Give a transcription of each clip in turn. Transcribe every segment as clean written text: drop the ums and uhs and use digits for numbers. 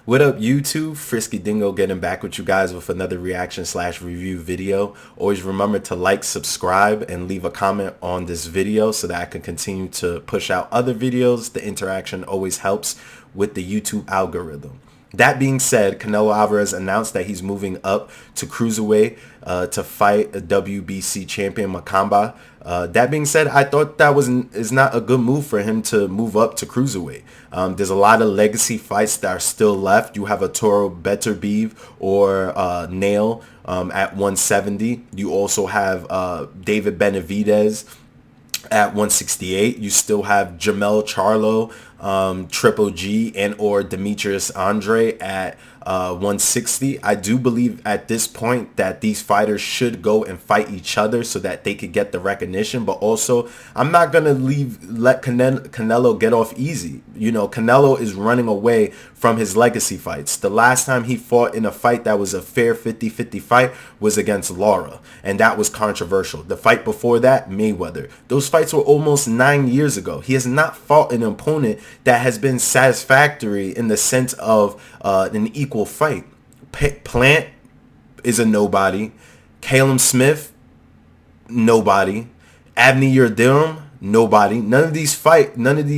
What up, YouTube? Frisky Dingo getting back with you guys with another reaction/review video. Always remember to like, subscribe, and leave a comment on this video so that I can continue to push out other videos. The interaction always helps with the YouTube algorithm. That being said, Canelo Alvarez announced that he's moving up to cruiserweight to fight a WBC champion Makamba. That being said, I thought that is not a good move for him to move up to cruiserweight. There's a lot of legacy fights that are still left. You have a Toro Beterbiev or Nail at 170. You also have David Benavidez at 168. You still have Jamel Charlo, Triple G, and or Demetrius Andre at 160. I do believe at this point that these fighters should go and fight each other so that they could get the recognition, but also I'm not going to let Canelo get off easy. You know, Canelo is running away from his legacy fights. The last time he fought in a fight that was a fair 50-50 fight was against Lara, and that was controversial. The fight before that, Mayweather. Those fights were almost 9 years ago. He has not fought an opponent that has been satisfactory in the sense of an equal fight. Plant is a nobody. Callum Smith, nobody. Avni Yildirim, nobody. None of these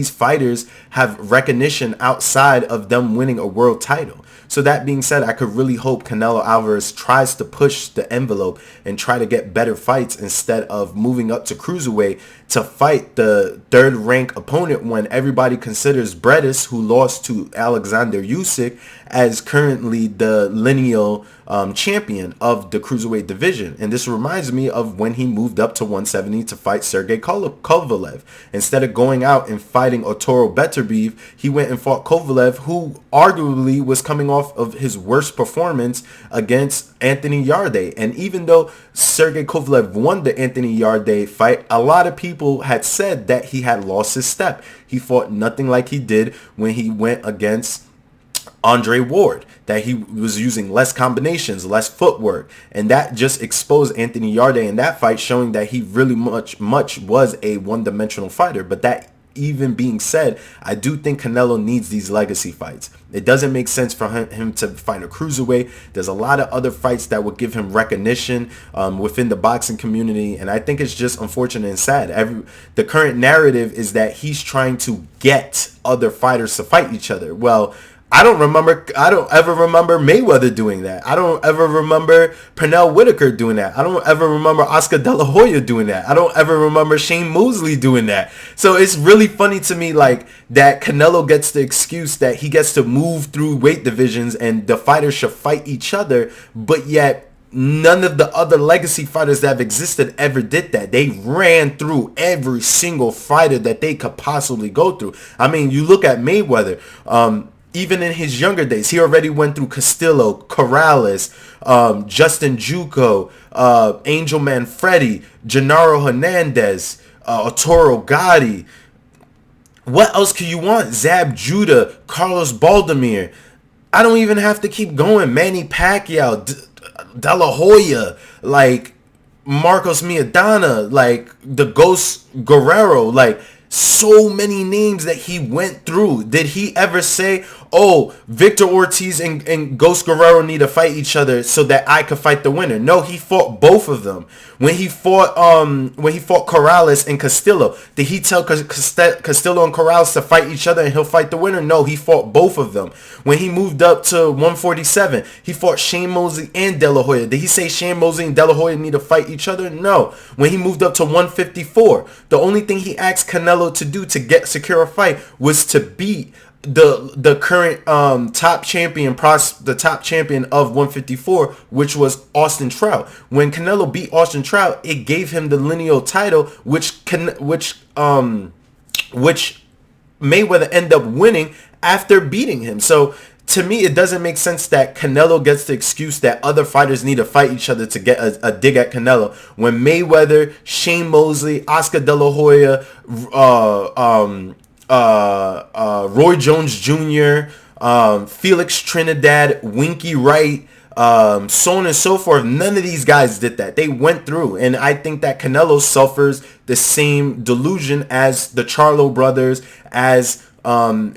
fighters have recognition outside of them winning a world title. So that being said, I could really hope Canelo Alvarez tries to push the envelope and try to get better fights instead of moving up to cruiserweight to fight the third rank opponent when everybody considers Bredis, who lost to Alexander Usyk, as currently the lineal champion of the cruiserweight division. And this reminds me of when he moved up to 170 to fight Sergey Kovalev. Instead of going out and fighting Arturo Beterbiev, he went and fought Kovalev, who arguably was coming off of his worst performance against Anthony Yarde. And even though Sergey Kovalev won the Anthony Yarde fight, a lot of people had said that he had lost his step. He fought nothing like he did when he went against Andre Ward, that he was using less combinations, less footwork, and that just exposed Anthony Yarde in that fight, showing that he really much was a one-dimensional fighter. But that even being said, I do think Canelo needs these legacy fights. It doesn't make sense for him to fight a cruiserweight. There's a lot of other fights that would give him recognition within the boxing community, and I think it's just unfortunate and sad. The current narrative is that he's trying to get other fighters to fight each other. Well, I don't ever remember Mayweather doing that. I don't ever remember Pernell Whitaker doing that. I don't ever remember Oscar De La Hoya doing that. I don't ever remember Shane Mosley doing that. So it's really funny to me, like, that Canelo gets the excuse that he gets to move through weight divisions and the fighters should fight each other, but yet none of the other legacy fighters that have existed ever did that. They ran through every single fighter that they could possibly go through. I mean, you look at Mayweather, even in his younger days, he already went through Castillo, Corrales, Justin Juco, Angel Manfredi, Gennaro Hernandez, Arturo Gatti. What else could you want? Zab Judah, Carlos Baldemir. I don't even have to keep going. Manny Pacquiao, De La Hoya, like Marcos Maidana, like the Ghost Guerrero, like so many names that he went through. Did he ever say, oh, Victor Ortiz and Ghost Guerrero need to fight each other so that I could fight the winner? No, he fought both of them. When he fought Corrales and Castillo, did he tell Castillo and Corrales to fight each other and he'll fight the winner? No, he fought both of them. When he moved up to 147, he fought Shane Mosley and De La Hoya. Did he say Shane Mosley and De La Hoya need to fight each other? No. When he moved up to 154, the only thing he asked Canelo to do to secure a fight was to beat the current top champion of 154, which was Austin Trout. When Canelo beat Austin Trout, it gave him the lineal title, which Mayweather ended up winning after beating him. So to me, it doesn't make sense that Canelo gets the excuse that other fighters need to fight each other to get a dig at Canelo, when Mayweather, Shane Mosley, Oscar De La Hoya, Roy Jones Jr., Felix Trinidad, Winky Wright, so on and so forth. None of these guys did that. They went through, and I think that Canelo suffers the same delusion as the Charlo brothers, as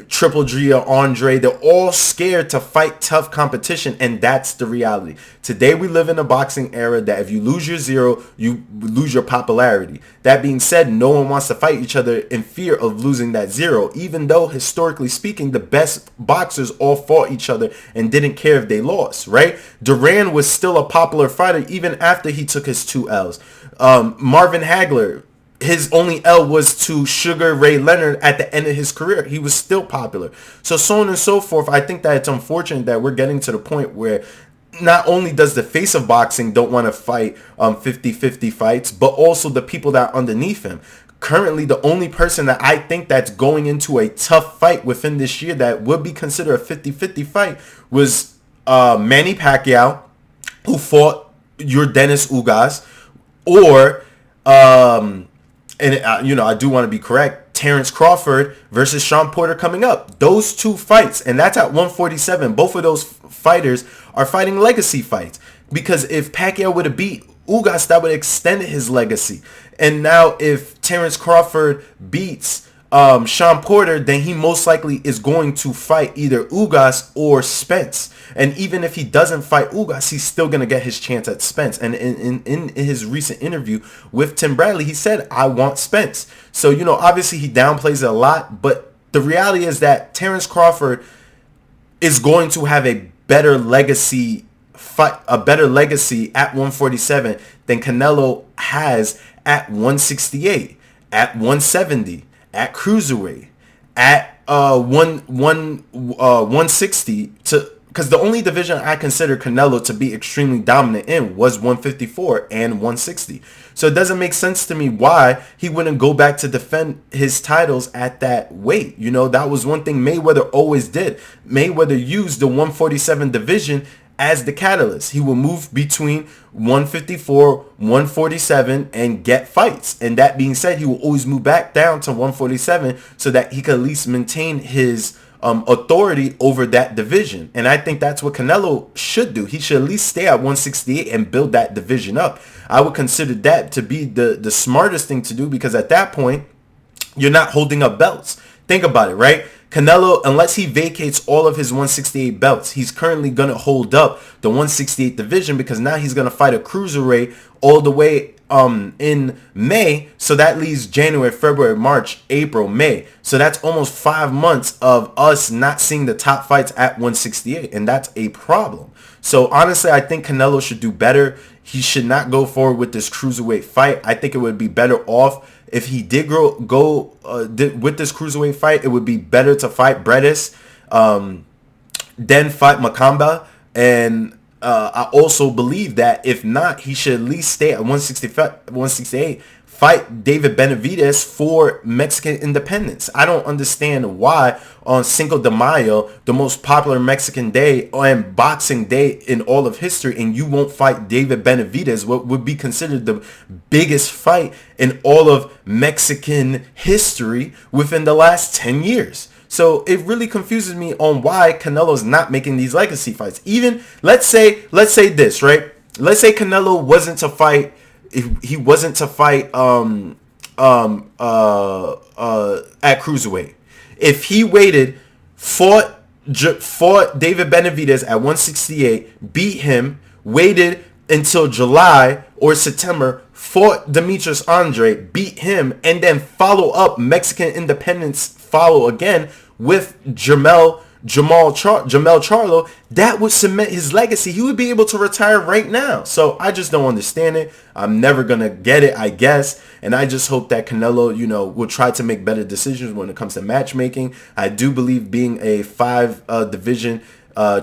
Triple G or Andre, they're all scared to fight tough competition, and that's the reality. Today we live in a boxing era that if you lose your zero, you lose your popularity. That being said, no one wants to fight each other in fear of losing that zero, even though historically speaking, the best boxers all fought each other and didn't care if they lost, right? Duran was still a popular fighter even after he took his 2 L's. Marvin Hagler, his only L was to Sugar Ray Leonard at the end of his career. He was still popular. So on and so forth. I think that it's unfortunate that we're getting to the point where not only does the face of boxing don't want to fight 50-50 fights, but also the people that are underneath him. Currently, the only person that I think that's going into a tough fight within this year that would be considered a 50-50 fight was Manny Pacquiao, who fought your Dennis Ugas, or I do want to be correct, Terrence Crawford versus Sean Porter coming up. Those 2 fights, and that's at 147. Both of those fighters are fighting legacy fights, because if Pacquiao would have beat Ugas, that would extend his legacy. And now if Terrence Crawford beats Sean Porter, then he most likely is going to fight either Ugas or Spence. And even if he doesn't fight Ugas, he's still going to get his chance at Spence. And in his recent interview with Tim Bradley, he said, I want Spence. So, obviously he downplays it a lot, but the reality is that Terrence Crawford is going to have a better legacy fight, a better legacy at 147 than Canelo has at 168, at 170, at cruiserweight, at 160, because the only division I consider Canelo to be extremely dominant in was 154 and 160. So it doesn't make sense to me why he wouldn't go back to defend his titles at that weight. That was one thing Mayweather always did. Mayweather used the 147 division as the catalyst. He will move between 154, 147 and get fights. And that being said, he will always move back down to 147 so that he could at least maintain his authority over that division. And I think that's what Canelo should do. He should at least stay at 168 and build that division up. I would consider that to be the smartest thing to do, because at that point, you're not holding up belts. Think about it, right? Canelo, unless he vacates all of his 168 belts, he's currently going to hold up the 168 division, because now he's going to fight a cruiserweight all the way in May. So that leaves January, February, March, April, May. So that's almost 5 months of us not seeing the top fights at 168. And that's a problem. So honestly, I think Canelo should do better. He should not go forward with this cruiserweight fight. I think it would be better off if he did go with this cruiserweight fight. It would be better to fight Bredis, then fight Makamba. And I also believe that if not, he should at least stay at 168, fight David Benavidez for Mexican independence. I don't understand why on Cinco de Mayo, the most popular Mexican day and boxing day in all of history, and you won't fight David Benavidez, what would be considered the biggest fight in all of Mexican history within the last 10 years. So it really confuses me on why Canelo's not making these legacy fights. Even let's say this, right? Let's say Canelo wasn't to fight. If he wasn't to fight at cruiserweight, if he waited, fought David Benavidez at 168, beat him, waited until July or September, fought Demetrius Andre, beat him, and then follow up Mexican independence, follow again with Jamal Charlo, that would cement his legacy. He would be able to retire right now. So I just don't understand it. I'm never going to get it, I guess. And I just hope that Canelo, will try to make better decisions when it comes to matchmaking. I do believe being a 5 division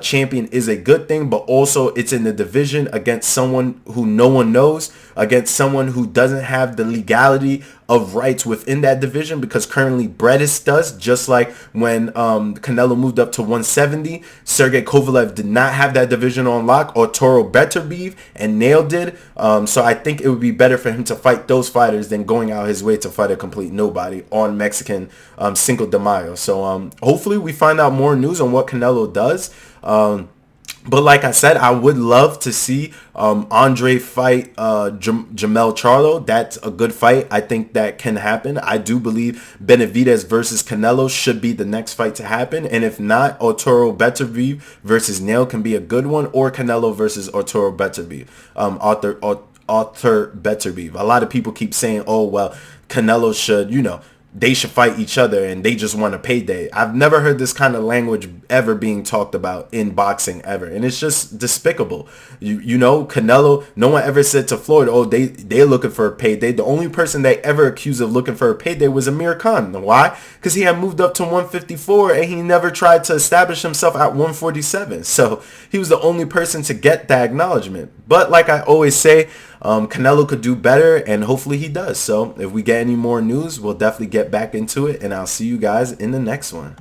champion is a good thing, but also it's in the division against someone who no one knows, against someone who doesn't have the legality of rights within that division, because currently Bredis does, just like when Canelo moved up to 170, Sergey Kovalev did not have that division on lock, or Toro Beterbiev and Nail did. So I think it would be better for him to fight those fighters than going out his way to fight a complete nobody on Mexican Cinco de Mayo. So hopefully we find out more news on what Canelo does. But like I said, I would love to see Andre fight Jamel Charlo. That's a good fight. I think that can happen. I do believe Benavidez versus Canelo should be the next fight to happen. And if not, Arturo Beterbiev versus Nail can be a good one, or Canelo versus Arturo Beterbiev. Arthur Beterbiev. A lot of people keep saying, oh, well, Canelo should, they should fight each other and they just want a payday. I've never heard this kind of language ever being talked about in boxing ever. And it's just despicable. Canelo, no one ever said to Floyd, oh, they're looking for a payday. The only person they ever accused of looking for a payday was Amir Khan. Why? Because he had moved up to 154 and he never tried to establish himself at 147. So he was the only person to get that acknowledgement. But like I always say, Canelo could do better, and hopefully he does. So if we get any more news, we'll definitely get back into it, and I'll see you guys in the next one.